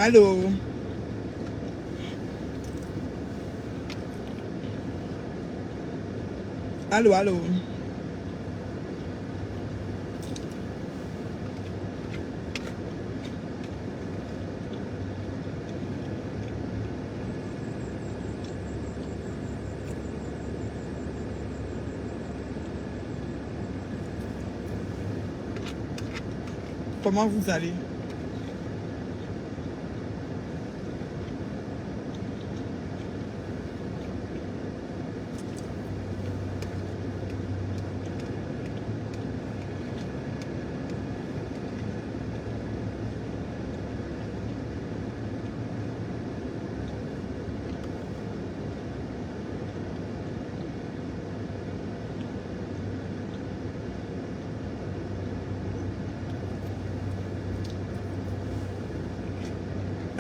Allô? Allô, allô? Comment vous allez?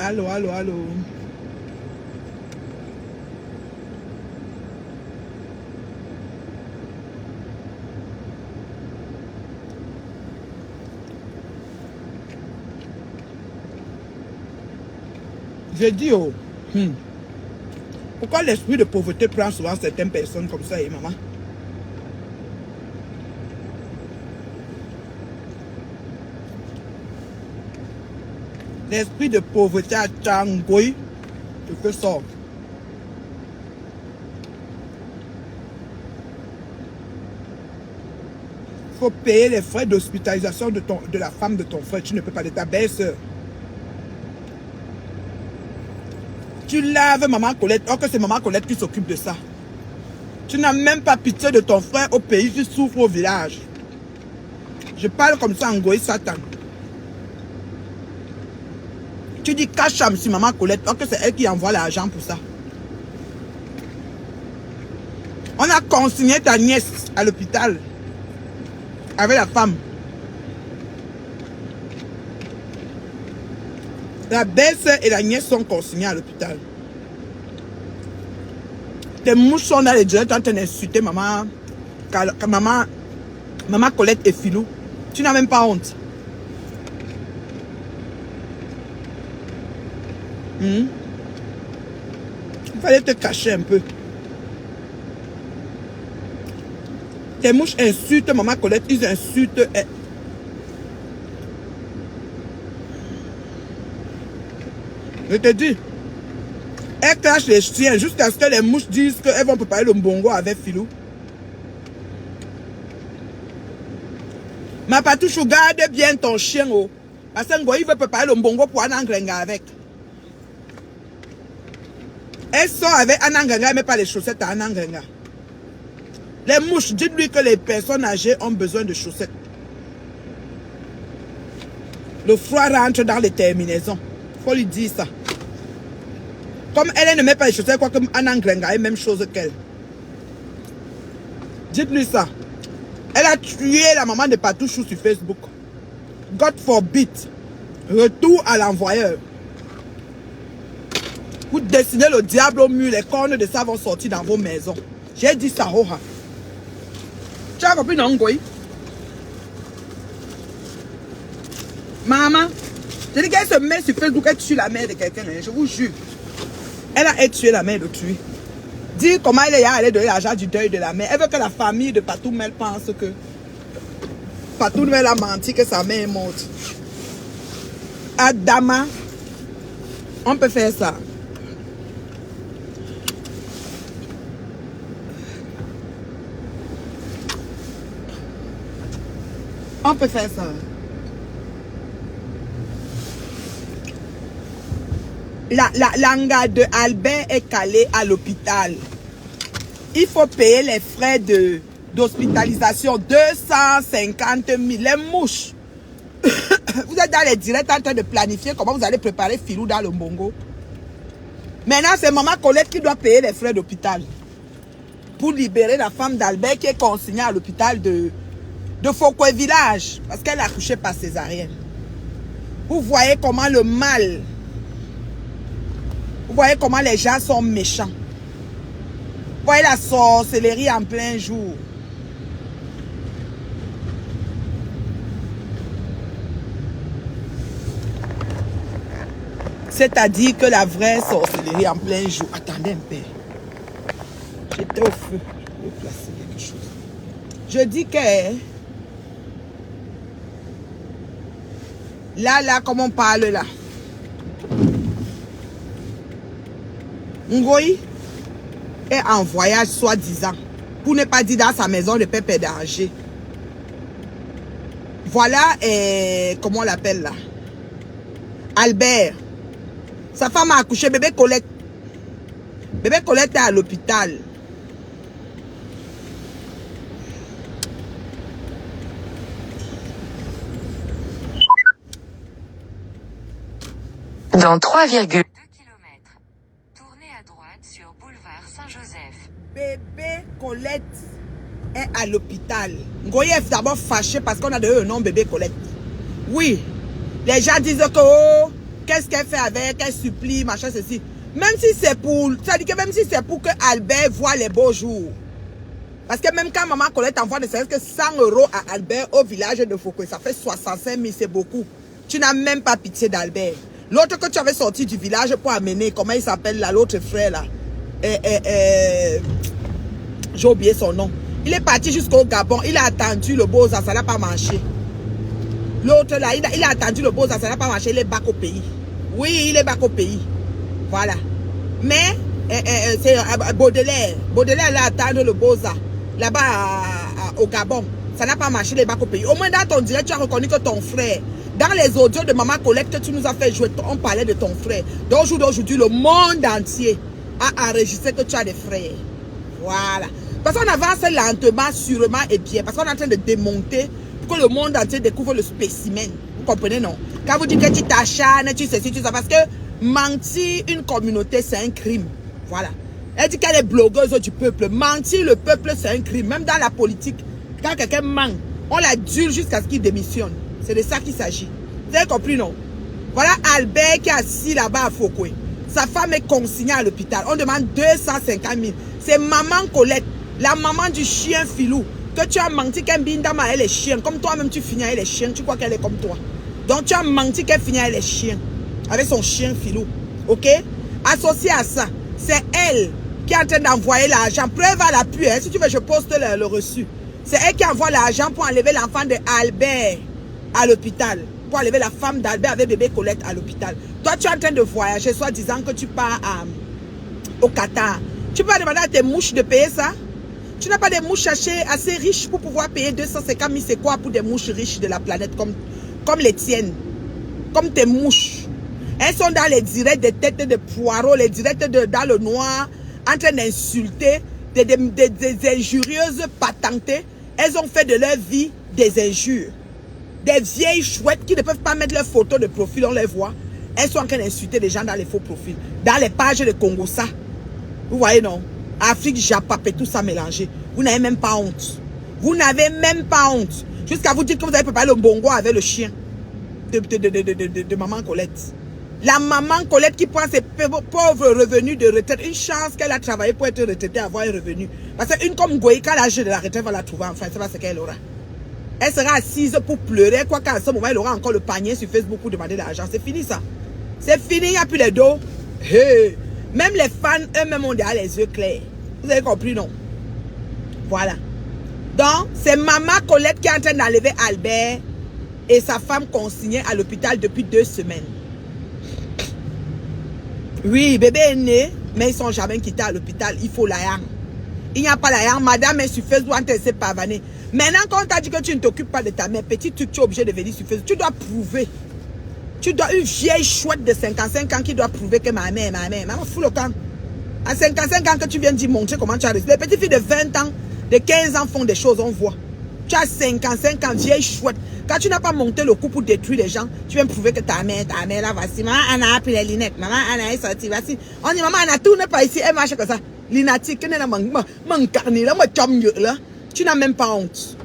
Allô, allô, allô? J'ai dit, oh, pourquoi l'esprit de pauvreté prend souvent certaines personnes comme ça, maman? L'esprit de pauvreté à Tchangoy, quelque sorte. Il faut payer les frais d'hospitalisation de la femme de ton frère. Tu ne peux pas, de ta belle-sœur. Tu laves maman Colette, or que c'est maman Colette qui s'occupe de ça. Tu n'as même pas pitié de ton frère au pays qui souffre au village. Je parle comme ça en Goï Satan. Tu dis Kacham sur maman Colette, or que c'est elle qui envoie l'argent pour ça. On a consigné ta nièce à l'hôpital avec la femme. La belle-sœur et la nièce sont consignées à l'hôpital. Tes mouches sont dans les directs en train d'insulter maman Colette et Philou. Tu n'as même pas honte. Il fallait te cacher un peu. Tes mouches insultent maman Colette, ils insultent. Je te dis, elles cachent les chiens jusqu'à ce que les mouches disent qu'elles vont préparer le mbongo avec Philou. Ma patouchou, garde bien ton chien. Oh. Parce que il veut préparer le mbongo pour Anangrenga avec. Elles sont avec Anangrenga, mais pas les chaussettes à Anangrenga. Les mouches, dites-lui que les personnes âgées ont besoin de chaussettes. Le froid rentre dans les terminaisons. Il faut lui dire ça. Comme elle ne met pas les chaussettes, quoi comme Anangrenga est même chose qu'elle. Dites-lui ça. Elle a tué la maman de Patouchou sur Facebook. God forbid. Retour à l'envoyeur. Vous dessinez le diable au mur, les cornes de ça vont sortir dans vos maisons. J'ai dit ça, Roha. Tu as compris, non, Ngoï? Maman, je dis qu'elle se met sur Facebook, elle tue la mère de quelqu'un, je vous jure. Elle a tué la mère de tuer. Dis comment elle est allée donner l'argent du deuil de la mère. Elle veut que la famille de Patoumel pense que Patoumel a menti, que sa mère est morte. Adama, on peut faire ça. On peut faire ça. L'anga de Albert est calée à l'hôpital. Il faut payer les frais d'hospitalisation. 250 000. Les mouches. Vous êtes dans les directs en train de planifier comment vous allez préparer Philou dans le mbongo. Maintenant, c'est maman Colette qui doit payer les frais d'hôpital. Pour libérer la femme d'Albert qui est consignée à l'hôpital de Foucault village. Parce qu'elle a accouché par césarienne. Vous voyez comment le mal... Vous voyez comment les gens sont méchants. Vous voyez la sorcellerie en plein jour. C'est-à-dire que la vraie sorcellerie en plein jour. Attendez un peu. J'étais au feu. Je vais placer quelque chose. Je dis que... Là, comme on parle là. Ngoï est en voyage soi-disant. Pour ne pas dire dans sa maison de pépé danger. Voilà, comment on l'appelle là? Albert. Sa femme a accouché, bébé Colette. Bébé Colette est à l'hôpital. Dans 3,2 km, tournez à droite sur boulevard Saint-Joseph. Bébé Colette est à l'hôpital. Ngoye est d'abord fâché parce qu'on a donné le nom bébé Colette. Oui. Les gens disent que, oh, qu'est-ce qu'elle fait avec, elle supplie, machin, ceci. Même si c'est pour, ça dit que même si c'est pour que Albert voit les beaux jours. Parce que même quand maman Colette envoie ne serait-ce que 100 € à Albert au village de Foucault, ça fait 65 000, c'est beaucoup. Tu n'as même pas pitié d'Albert. L'autre que tu avais sorti du village pour amener, comment il s'appelle là, l'autre frère là. J'ai oublié son nom. Il est parti jusqu'au Gabon, il a attendu le Beaux-Arts, ça n'a pas marché. L'autre là, il a attendu le Beaux-Arts, ça n'a pas marché, il est back au pays. Oui, il est back au pays. Voilà. Mais, c'est Baudelaire. Baudelaire l'a attendu le Beaux-Arts, là-bas au Gabon. Ça n'a pas marché, il est back au pays. Au moins dans ton direct, tu as reconnu que ton frère, dans les audios de Maman Colette que tu nous as fait jouer, on parlait de ton frère. D'aujourd'hui, le monde entier a enregistré que tu as des frères. Voilà. Parce qu'on avance lentement, sûrement et bien. Parce qu'on est en train de démonter pour que le monde entier découvre le spécimen. Vous comprenez, non? Quand vous dites que tu t'acharnes, tu sais, tu sais. Parce que mentir une communauté, c'est un crime. Voilà. Elle dit qu'elle est blogueuse du peuple. Mentir le peuple, c'est un crime. Même dans la politique, quand quelqu'un ment, on la dure jusqu'à ce qu'il démissionne. C'est de ça qu'il s'agit. Vous avez compris, non? Voilà Albert qui est assis là-bas à Foucault. Sa femme est consignée à l'hôpital. On demande 250 000. C'est maman Colette, la maman du chien Filou. Que tu as menti qu'elle bindama elle est chien. Comme toi-même tu finis avec les chiens. Tu crois qu'elle est comme toi. Donc tu as menti qu'elle finit avec les chiens. Avec son chien Filou. Ok? Associé à ça, c'est elle qui est en train d'envoyer l'argent. Preuve à l'appui. Hein? Si tu veux, je poste le reçu. C'est elle qui envoie l'argent pour enlever l'enfant de Albert à l'hôpital. Pour enlever la femme d'Albert avec bébé Colette à l'hôpital. Toi, tu es en train de voyager, soit disant que tu pars au Qatar. Tu peux demander à tes mouches de payer ça? Tu n'as pas des mouches assez riches pour pouvoir payer 250 000, c'est quoi pour des mouches riches de la planète comme les tiennes? Comme tes mouches. Elles sont dans les directs des têtes de poireaux, les directs dans le noir, en train d'insulter, des injurieuses patentées. Elles ont fait de leur vie des injures. Des vieilles chouettes qui ne peuvent pas mettre leurs photos de profil, on les voit. Elles sont en train d'insulter des gens dans les faux profils. Dans les pages de Congossa. Vous voyez, non? Afrique, Japap et tout ça mélangé. Vous n'avez même pas honte. Vous n'avez même pas honte. Jusqu'à vous dire que vous avez préparé le bongo avec le chien de maman Colette. La maman Colette qui prend ses pauvres revenus de retraite. Une chance qu'elle a travaillé pour être retraitée, avoir un revenu. Parce qu'une comme Goï, quand l'âge de la retraite va la trouver, enfin, c'est pas ce qu'elle aura. Elle sera assise pour pleurer, quoi qu'à ce moment, elle aura encore le panier sur Facebook pour demander de l'argent. C'est fini ça. C'est fini, il n'y a plus les dos. Hey. Même les fans eux-mêmes ont déjà les yeux clairs. Vous avez compris, non? Voilà. Donc, c'est maman Colette qui est en train d'enlever Albert et sa femme consignée à l'hôpital depuis 2 semaines. Oui, bébé est né, mais ils ne sont jamais quittés à l'hôpital. Il faut la yang. Il n'y a pas la yang. Madame est sur Facebook, elle s'est pavaner. Maintenant, quand on t'a dit que tu ne t'occupes pas de ta mère, petit truc, tu es obligé de venir sur Facebook. Tu dois prouver. Tu dois une vieille chouette de 55 ans qui doit prouver que ma mère. Maman, fous le camp. À 55 ans que tu viens d'y montrer comment tu as réussi. Les petites filles de 20 ans, de 15 ans font des choses, on voit. Tu as 55 ans, vieille chouette. Quand tu n'as pas monté le coup pour détruire les gens, tu viens prouver que ta mère là, voici. Maman, Anna a pris les lunettes. Maman, Anna est sortie, voici. On dit, maman, Anna, tourne pas ici. Elle marche comme ça. L'inatique, tu n'as même pas honte.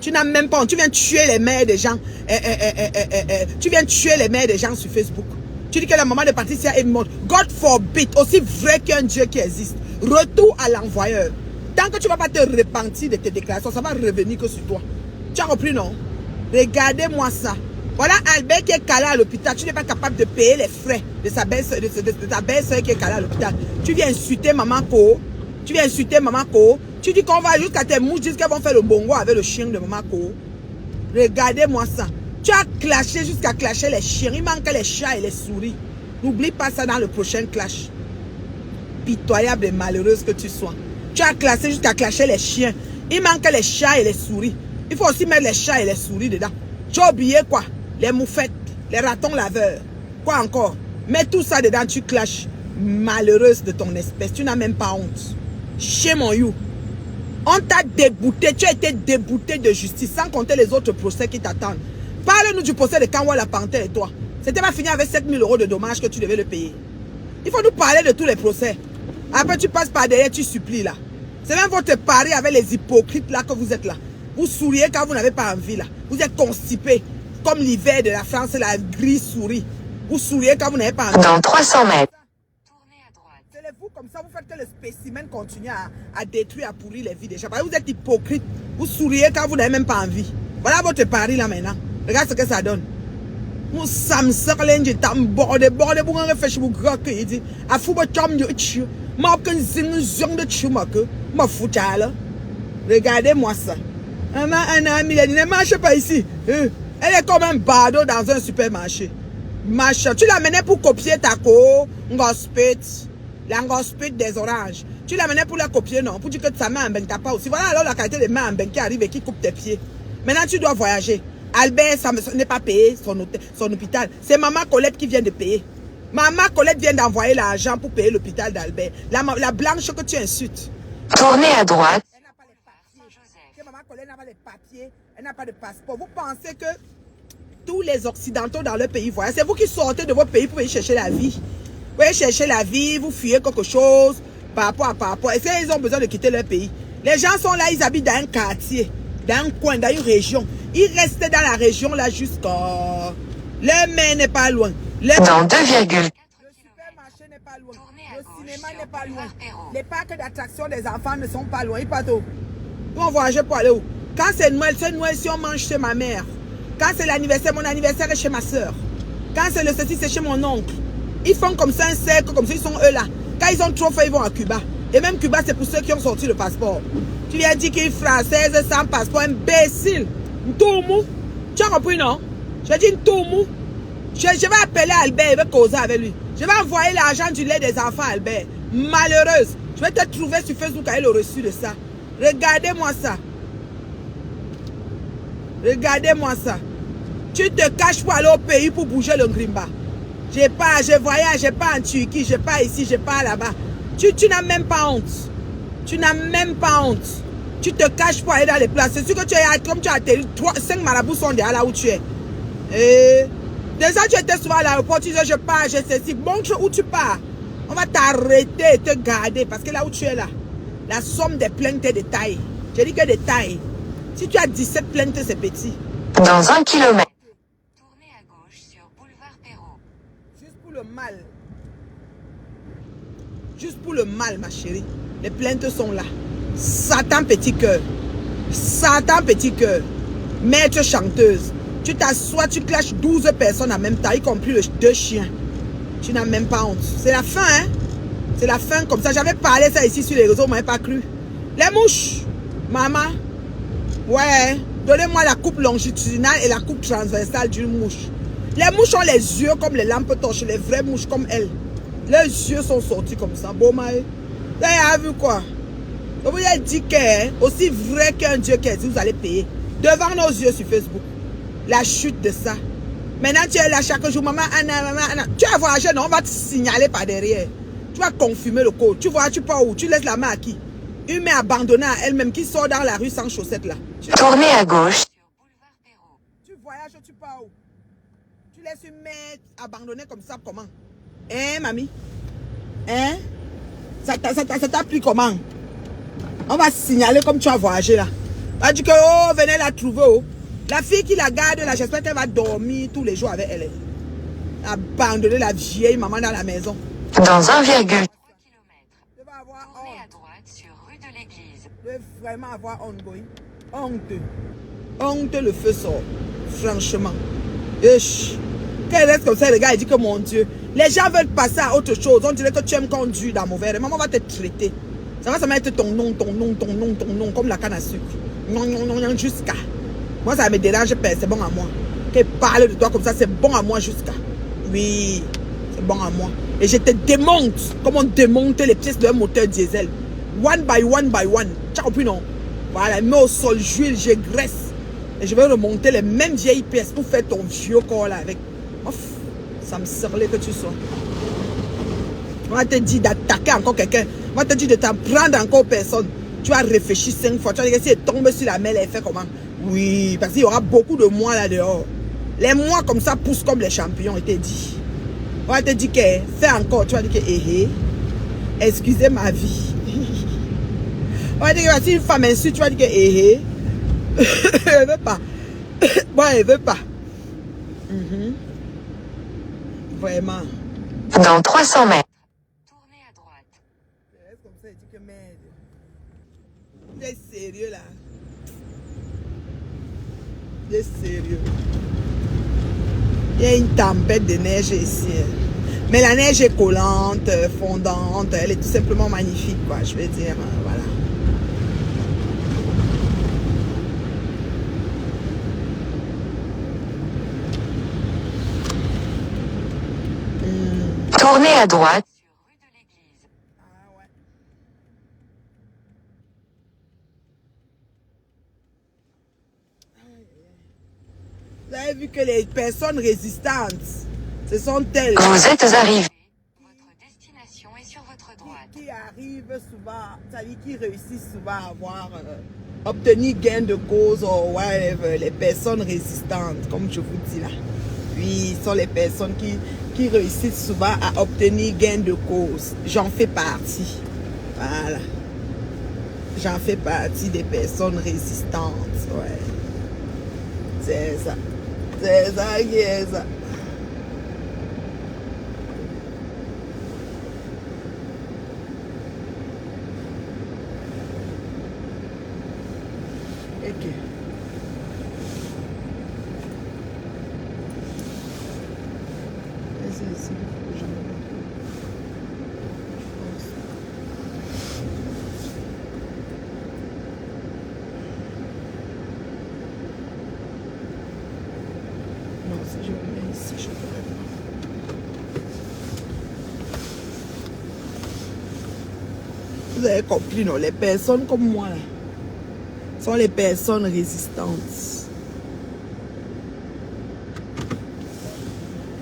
Tu n'as même pas honte. Tu viens tuer les mères des gens. Tu viens tuer les mères des gens sur Facebook. Tu dis que la maman de Patricia est morte. God forbid, aussi vrai qu'un Dieu qui existe. Retour à l'envoyeur. Tant que tu ne vas pas te repentir de tes déclarations, ça va revenir que sur toi. Tu as compris, non? Regardez-moi ça. Voilà Albert qui est calé à l'hôpital. Tu n'es pas capable de payer les frais de sa belle-soeur, de ta belle-soeur qui est calée à l'hôpital. Tu viens insulter maman Ko. Tu viens insulter maman Ko. Tu dis qu'on va jusqu'à tes mouches, disent qu'elles vont faire le bongo avec le chien de maman Ko. Regardez-moi ça. Tu as clashé jusqu'à clasher les chiens. Il manque les chats et les souris. N'oublie pas ça dans le prochain clash. Pitoyable et malheureuse que tu sois. Tu as classé jusqu'à clasher les chiens. Il manque les chats et les souris. Il faut aussi mettre les chats et les souris dedans. Tu as oublié quoi? Les moufettes, les ratons laveurs. Quoi encore? Mets tout ça dedans, tu clashes. Malheureuse de ton espèce. Tu n'as même pas honte. Shame on you. On t'a débouté. Tu as été débouté de justice. Sans compter les autres procès qui t'attendent. Parle-nous du procès de Kanwa la Panthère et toi. C'était pas fini avec 7 000 € de dommages que tu devais le payer. Il faut nous parler de tous les procès. Après, tu passes par derrière, tu supplies là. C'est même votre pari avec les hypocrites là que vous êtes là. Vous souriez quand vous n'avez pas envie là. Vous êtes constipés. Comme l'hiver de la France, la grise souris. Vous souriez quand vous n'avez pas envie. Dans 300 mètres. Tournez à droite. C'est vous comme ça, vous faites que le spécimen continue à détruire, à pourrir les vies des gens. Parce que vous êtes hypocrite. Vous souriez quand vous n'avez même pas envie. Voilà votre pari là maintenant. Regarde ce que ça donne. Mon samsar lenji tam borde bu nga fesh bu grak yi a fu ba chom yo chu ma kan zing zong de chu ma que ma foutala. Regardez-moi ça. Ana Milady ne marche pas ici. Elle est comme un bardo dans un supermarché. Machin, tu l'amenais pour copier ta co, ngospit, la ngospit des oranges. Tu l'amenais pour la copier non, pour dire que ta main en ben t'as pas aussi. Voilà alors la qualité des mains en ben qui arrive et qui coupe tes pieds. Maintenant tu dois voyager. Albert, ça n'est pas payé son hôpital. C'est maman Colette qui vient de payer. Maman Colette vient d'envoyer l'argent pour payer l'hôpital d'Albert. La blanche que tu insultes. Tournez à droite. Elle n'a pas les papiers. Maman Colette n'a pas les papiers. Elle n'a pas de passeport. Vous pensez que tous les Occidentaux dans leur pays voyagent? C'est vous qui sortez de votre pays pour aller chercher la vie. Vous allez chercher la vie, vous fuyez quelque chose par rapport. Et ils ont besoin de quitter leur pays. Les gens sont là, ils habitent dans un quartier, dans un coin, dans une région. Ils restent dans la région là jusqu'à... Le maire n'est pas loin. Dans 2,4 km. Le supermarché n'est pas loin. Le cinéma n'est pas loin. Les parcs d'attraction des enfants ne sont pas loin. Ils partent où? On voyage pour aller où? Quand c'est Noël, si on mange chez ma mère. Quand c'est l'anniversaire, mon anniversaire est chez ma soeur. Quand c'est le ceci, c'est chez mon oncle. Ils font comme ça un cercle, comme ça, ils sont eux là. Quand ils ont trop fait, ils vont à Cuba. Et même Cuba, c'est pour ceux qui ont sorti le passeport. Tu viens dire qu'il est française sans passeport, imbécile. Ntoumou. Tu as compris, non? J'ai dit Ntoumou. Je vais appeler Albert, je vais causer avec lui. Je vais envoyer l'argent du lait des enfants à Albert. Malheureuse. Je vais te trouver sur Facebook avec le reçu de ça. Regardez-moi ça. Regardez-moi ça. Tu te caches pour aller au pays pour bouger le grimba. Je voyage, je pas en Turquie, je pas ici, je pas là-bas. Tu n'as même pas honte. Tu n'as même pas honte. Tu te caches pour aller dans les places. C'est sûr que tu es comme tu as atterri, 5 marabouts sont derrière là où tu es. Et déjà tu étais souvent à l'aéroport, tu disais je pars, je sais si. Montre où tu pars. On va t'arrêter et te garder parce que là où tu es là, la somme des plaintes est de taille. Je dis que de taille. Si tu as 17 plaintes, c'est petit. Dans 1 km. Tournez à gauche sur boulevard Perrault. Juste pour le mal. Juste pour le mal, ma chérie. Les plaintes sont là. Satan petit cœur. Satan petit cœur. Maître chanteuse. Tu t'assois, tu clashes 12 personnes en même temps, y compris les 2 chiens. Tu n'as même pas honte. C'est la fin, hein. C'est la fin comme ça. J'avais parlé ça ici sur les réseaux, on m'avait pas cru. Les mouches. Maman. Ouais. Donnez-moi la coupe longitudinale et la coupe transversale d'une mouche. Les mouches ont les yeux comme les lampes torches, les vraies mouches comme elles. Leurs yeux sont sortis comme ça. Bon, maï. Vous avez vu quoi? Je vous ai dit que, aussi vrai qu'un Dieu qui dit, vous allez payer. Devant nos yeux sur Facebook. La chute de ça. Maintenant, tu es là chaque jour. Maman, Anna. Tu as voyagé, non? On va te signaler par derrière. Tu vas confirmer le code. Tu vois, tu pars où? Tu laisses la main à qui? Une main abandonnée à elle-même qui sort dans la rue sans chaussettes là. Tournez à gauche. Tu voyages, tu pars où? Tu laisses une main abandonnée comme ça, comment? Hein, mamie? Hein? Ça t'a pris comment? On va signaler comme tu as voyagé là. On va dire que, oh, venez la trouver, oh. La fille qui la garde là, j'espère qu'elle va dormir tous les jours avec elle. Abandonner la vieille maman dans la maison. Dans 1,3 km. Je vais avoir Tournez à honte. droite sur rue de l'Église. Je vais vraiment avoir honte, going. Honte. Honte, le feu sort. Franchement. Quand il reste comme ça, le gars il dit que mon Dieu, les gens veulent passer à autre chose. On dirait que tu aimes conduire dans mauvais. Maman va te traiter. Ça va se mettre ton nom, comme la canne à sucre. Non, jusqu'à. Moi, ça me dérange pas, c'est bon à moi. Qu'elle parle de toi comme ça, c'est bon à moi jusqu'à. Oui, c'est bon à moi. Et je te démonte, comme on démonte les pièces d'un moteur diesel. One by one. Tu as compris, non? Voilà, mets au sol, j'huile, je graisse. Et je vais remonter les mêmes vieilles pièces pour faire ton vieux corps là avec. Ouf, ça me serlait que tu sois. On va te dire d'attaquer encore quelqu'un. On va te dire de t'en prendre encore personne. Tu vas réfléchir 5 fois. Tu vas dire que si elle tombe sur la mer, elle fait comment? Oui, parce qu'il y aura beaucoup de mois là dehors. Les mois comme ça poussent comme les champignons, il t'a dit. On va te dire que fais encore. Tu vas dire que excusez ma vie. On va dire que si une femme insulte, tu vas dire que elle veut pas. Bon, elle veut pas. Vraiment. Dans 300 mètres. Tournez à droite. Comme ça, il dit que merde. Tu es sérieux là? Tu es sérieux? Il y a une tempête de neige ici. Mais la neige est collante, fondante. Elle est tout simplement magnifique, quoi. Je veux dire, voilà. Tournez à droite. Sur rue de l'Église. Ah ouais. Vous avez vu que les personnes résistantes, ce sont elles. Vous êtes arrivé. Votre destination est sur votre droite. Qui arrivent souvent, c'est-à-dire qui réussissent souvent à avoir, obtenir gain de cause ou whatever, les personnes résistantes, comme je vous dis là. Oui, ce sont les personnes qui réussissent souvent à obtenir gain de cause. J'en fais partie. Voilà. J'en fais partie des personnes résistantes. Ouais. C'est ça. C'est ça qui est ça. Ok. C'est ici. Non, si je le mets ici, je pourrais pas. Vous avez compris, non? Les personnes comme moi, là, sont les personnes résistantes.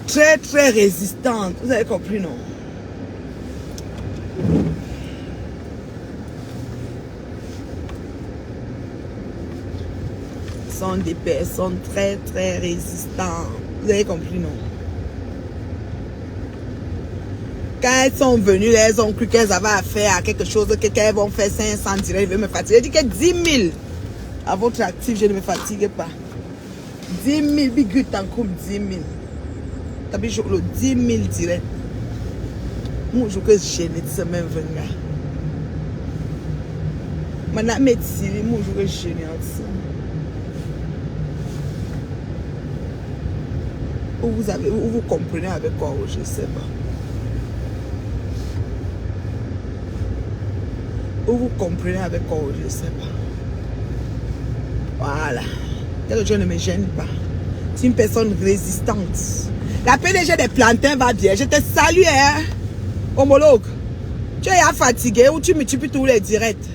Très, très résistantes. Vous avez compris, non? Sont des personnes très, très résistantes. Vous avez compris, non? Quand elles sont venues, elles ont cru qu'elles avaient affaire à quelque chose, qu'elles vont faire 500 direct, je vais me fatiguer. Je dis que 10 000 à votre actif, je ne me fatigue pas. 10 000, big en coupe, 10 000. T'as vu, je le 10 000 direct. Moi, je veux gêner de ce même venga. Maintenant, médecine, moi, je veux gêner ça. Où vous comprenez avec quoi, je ne sais pas. Où vous comprenez avec quoi, je ne sais pas. Voilà. Quelque chose ne me gêne pas. C'est une personne résistante. La PDG des plantains va dire, je te salue, hein, homologue. Tu es fatigué ou tu multiplies tous les directs.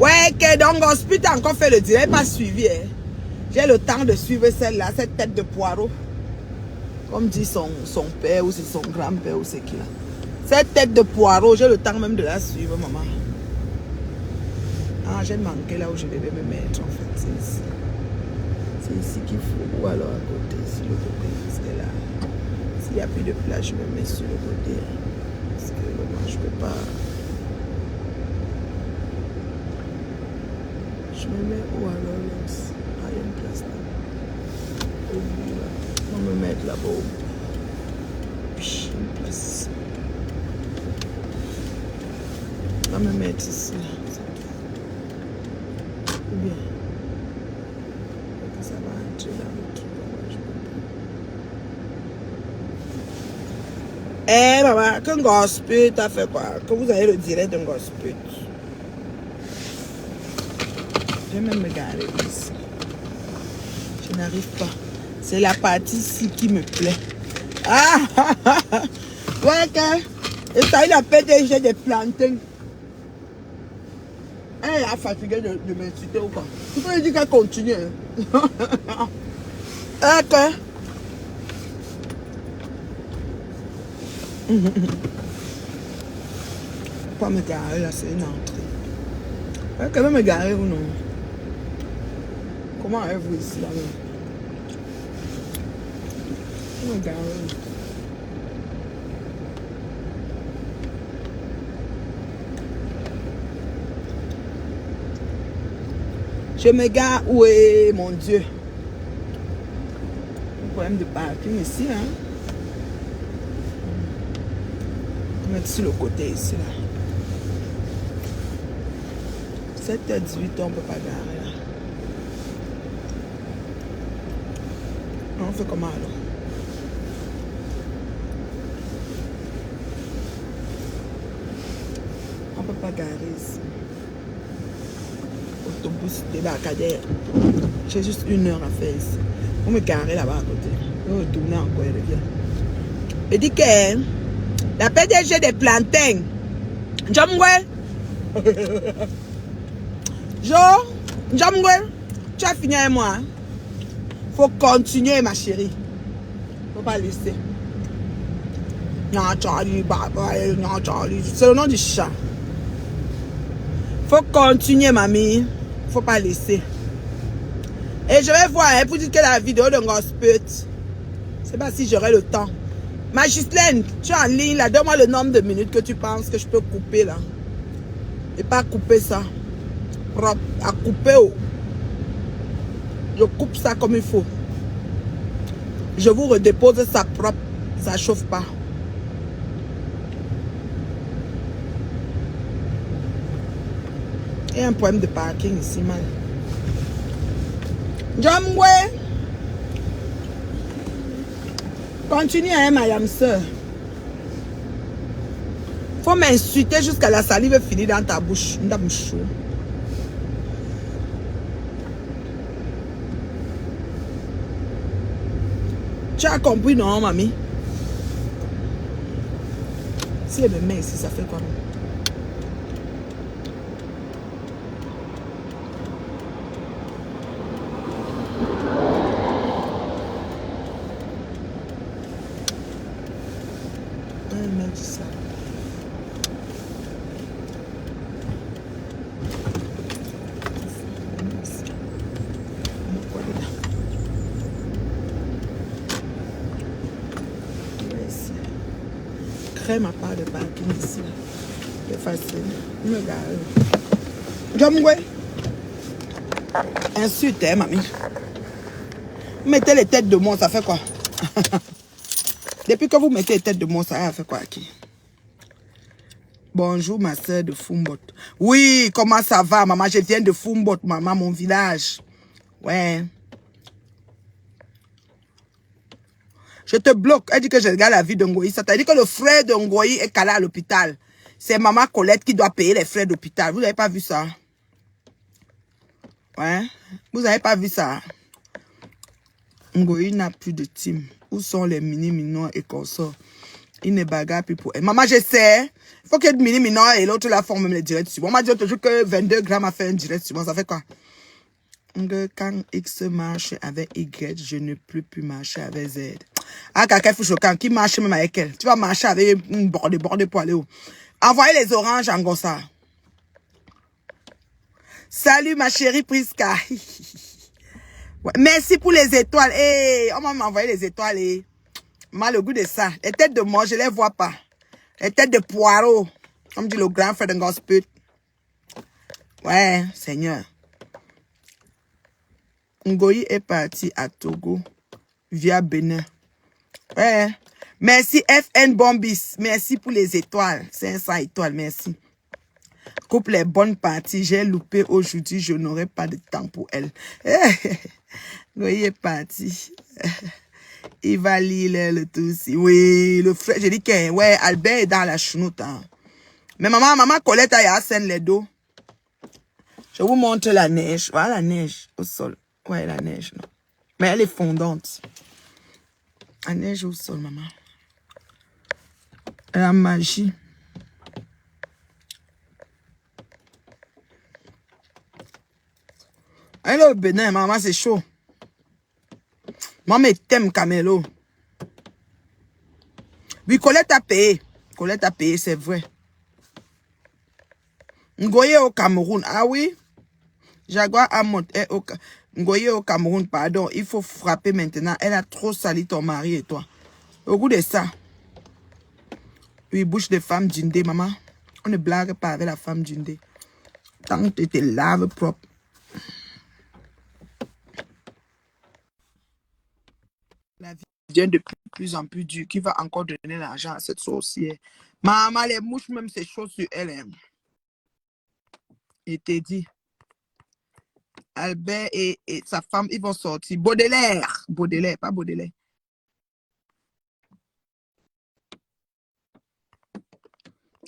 Ouais, que donc hospital encore fait le direct, pas suivi. Hein. J'ai le temps de suivre celle-là, cette tête de poireau. Comme dit son père ou c'est son grand-père ou c'est qui là. Cette tête de poireau, j'ai le temps même de la suivre, maman. Ah, j'ai manqué là où je devais me mettre en fait. C'est ici. C'est ici qu'il faut. Ou alors à côté, sur le côté. Parce que là, s'il n'y a plus de place, je me mets sur le côté. Parce que moi, je ne peux pas. Je me mets où alors là aussi. Ah, il y a une place là. Au bout là. On va me mettre là-bas au bout. Puis, une place. On va me mettre ici là. Ou bien, ça va entrer dans le truc. Eh, maman, qu'un gospel t'as fait quoi? Que vous avez le direct d'un gospel. Je vais même me garer ici. Je n'arrive pas. C'est la partie ici qui me plaît. Ah! Ouais, que. Et ça, il a PDG des plantains. Elle est fatiguée de m'insulter ou quoi? Tu peux lui dire qu'elle continue. Ok. Pas me garer là, c'est une entrée. Elle peut me garer ou non? Comment avez-vous ici là? Me garer. Je me gare où est mon Dieu? Un problème de parking ici, hein? On va mettre sur le côté ici, là. 7h18, on ne peut pas garer, là. On fait comment, alors? On ne peut pas garer ici. Autobus débarcadère. J'ai juste 1 heure à faire ici. On me garer là-bas à côté. On va retourner encore, elle revient. Elle dit que la PDG des plantains. Jamwe. Jamwe. Tu as fini avec moi. Hein? Faut continuer, ma chérie. Faut pas laisser. Non, Charlie, non, Charlie. C'est le nom du chat. Faut continuer, mamie. Faut pas laisser. Et je vais voir hein, pour dire que la vidéo de gospel. C'est pas si j'aurai le temps. Ma Ghislaine, tu es en ligne là. Donne-moi le nombre de minutes que tu penses que je peux couper là. Et pas couper ça. Propre. À couper. Oh. Je coupe ça comme il faut. Je vous redépose ça propre. Ça chauffe pas. Il y a un problème de parking ici, man. Jamwe. Continue, hein, madame sœur. Faut m'insulter jusqu'à la salive finir dans ta bouche. Dans ta bouche. Tu as compris, non, mamie? Si elle me met ici, ça fait quoi? Ça. Crème à part de parking ici. C'est facile. Me gare. Jamwe. Insulte, hein, mamie. Mettez les têtes de moi, ça fait quoi? Depuis que vous mettez les têtes de moi, ça a fait quoi qui? Bonjour ma soeur de Fumbot. Oui, comment ça va maman? Je viens de Fumbot, maman, mon village. Ouais. Je te bloque. Elle dit que je regarde la vie de Ngoï. Ça t'a dit que le frère de Ngoï est calé à l'hôpital. C'est maman Colette qui doit payer les frais d'hôpital. Vous n'avez pas vu ça? Ouais. Vous n'avez pas vu ça? Ngoï n'a plus de team. Où sont les mini-minons et consorts? Il ne bagarre plus pour elle. Maman, je sais. Il faut que mini-minons et l'autre la font même les directs sur moi. On m'a dit toujours que 22 grammes a fait un direct sur moi. Ça fait quoi? Quand X marche avec Y, je ne peux plus marcher avec Z. Ah, quelqu'un faut choquant. Qui marche même avec elle? Tu vas marcher avec une bordée pour aller où? Envoyez les oranges en gossa. Salut ma chérie Priska. Ouais, merci pour les étoiles. Hey, on m'a envoyé les étoiles. Hey. Mal le goût de ça. Les têtes de moi, je les vois pas. Les têtes de poireaux. Comme dit le grand frère de gospel. Ouais, Seigneur. Ngoï est parti à Togo via Bénin. Ouais. Merci FN Bombis. Merci pour les étoiles. 500 étoiles, merci. Couple les bonnes parties. J'ai loupé aujourd'hui. Je n'aurai pas de temps pour elle. Goye est parti. Il va lire le tout aussi. Oui, le frère. J'ai dit que, ouais, Albert est dans la chenoute. Hein. Mais maman Colette a scène les dos. Je vous montre la neige. Voilà la neige au sol. Ouais, la neige, non. Mais elle est fondante. La neige au sol, maman. La magie. Elle est au Bénin, maman, c'est chaud. Maman t'aime Camelo. Oui, Colette a payé. Colette a payé, c'est vrai. Ngoye au Cameroun. Ah oui? Jaguar a monté au Ngoye au Cameroun, pardon. Il faut frapper maintenant. Elle a trop sali ton mari et toi. Au goût de ça. Oui, bouche de femme djindé, maman. On ne blague pas avec la femme djindé. Tant que tu te laves propre. La vie devient de plus en plus dure. Qui va encore donner l'argent à cette sorcière? Maman, les mouches, même ces choses sur elle. Hein. Il te dit. Albert et sa femme, ils vont sortir. Baudelaire. Baudelaire, pas Baudelaire.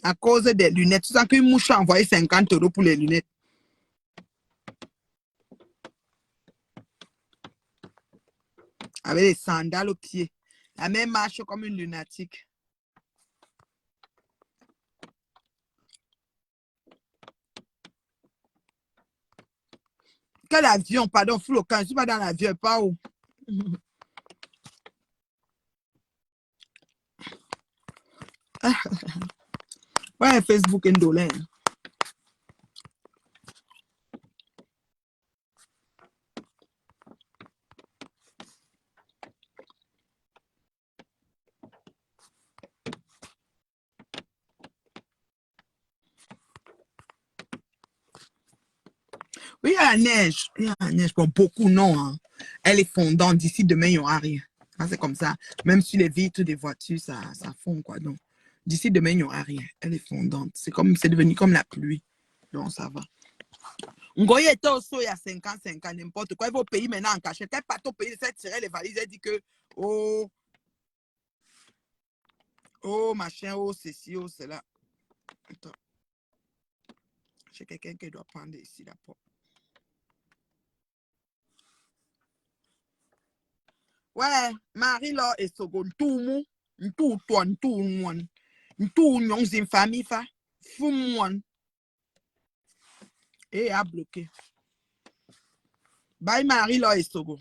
À cause des lunettes. Tu sens qu'une mouche a envoyé 50 € pour les lunettes. Avec des sandales aux pieds. La même marche comme une lunatique. Quel avion, pardon, Flocan, je ne suis pas dans l'avion, pas où. Ouais, Facebook indolent. Oui, il y a la neige. Il y a la neige. Bon, beaucoup, non. Hein. Elle est fondante. D'ici demain, il n'y aura rien. C'est comme ça. Même sur les vitres des voitures, ça fond, quoi. Donc, d'ici demain, il n'y aura rien. Elle est fondante. C'est devenu comme la pluie. Donc, ça va. Ngoye était aussi il y a 50, n'importe quoi. Il va au pays maintenant en cachette. Elle part au pays, elle s'est tiré les valises. Elle dit que, oh, machin, oh, ceci, oh, cela. Attends. J'ai quelqu'un qui doit prendre ici la porte. Ouais, Marie-là et Sogo, tout mou, tout toi, tout moi, tout nous, une famille, fa, fou moi, et a bloqué. Bye Marie-là et Sogo.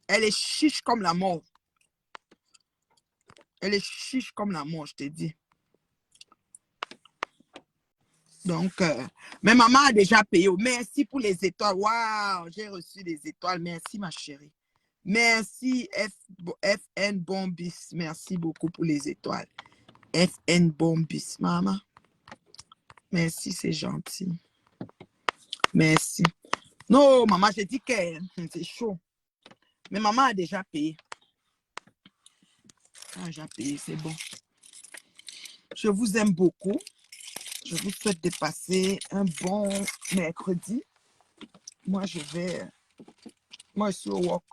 Elle est chiche comme la mort. Elle est chiche comme la mort, je te dis. Donc, mais maman a déjà payé. Merci pour les étoiles. Waouh, j'ai reçu des étoiles. Merci, ma chérie. Merci, FN Bombis. Merci beaucoup pour les étoiles. FN Bombis, maman. Merci, c'est gentil. Merci. Non, maman, j'ai dit que c'est chaud. Mais maman a déjà payé. Elle a déjà payé, c'est bon. Je vous aime beaucoup. Je vous souhaite de passer un bon mercredi. Moi, je suis au walk.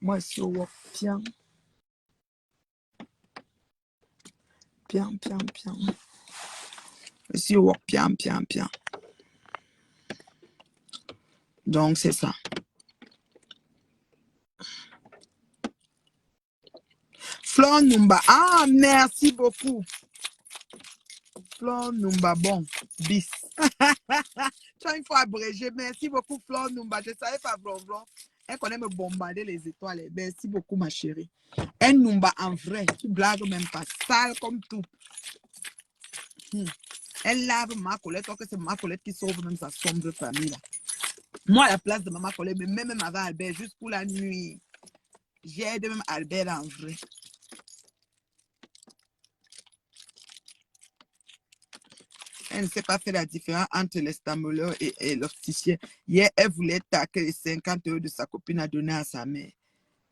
Moi, je suis au walk. Bien. Bien. Je suis au walk. Bien. Donc, c'est ça. Flor Numba. Ah, merci beaucoup. Flor Numba, bon. Bis. Tu vois, il faut abréger. Merci beaucoup, Flor Numba. Je ne savais pas, Flor. Elle connaît me bombarder les étoiles. Merci beaucoup, ma chérie. Elle Numba en vrai. Tu blagues même pas. Sale comme tout. Elle lave ma Colette. Que c'est ma Colette qui sauve même sa sombre famille. Là. Moi, à la place de maman Colette, mais même avec Albert, juste pour la nuit. J'aide même Albert en vrai. Elle ne sait pas faire la différence entre l'estamoleur et l'opticien. Hier, elle voulait taquer les 50 € de sa copine à donner à sa mère.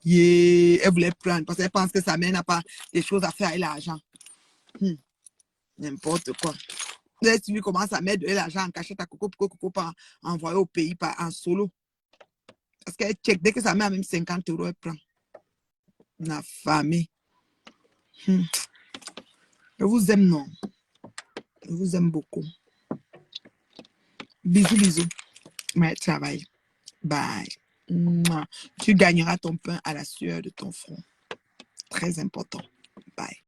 Yeah, elle voulait prendre parce qu'elle pense que sa mère n'a pas des choses à faire avec l'argent. N'importe quoi. Là, tu lui commences à mettre de l'argent en cachette à Coco pour envoyer au pays en solo. Parce qu'elle check, dès que sa mère a même 50 euros, elle prend. La famille. Je vous aime, non? Je vous aime beaucoup. Bisous, bisous. Ouais, travail. Bye. Mouah. Tu gagneras ton pain à la sueur de ton front. Très important. Bye.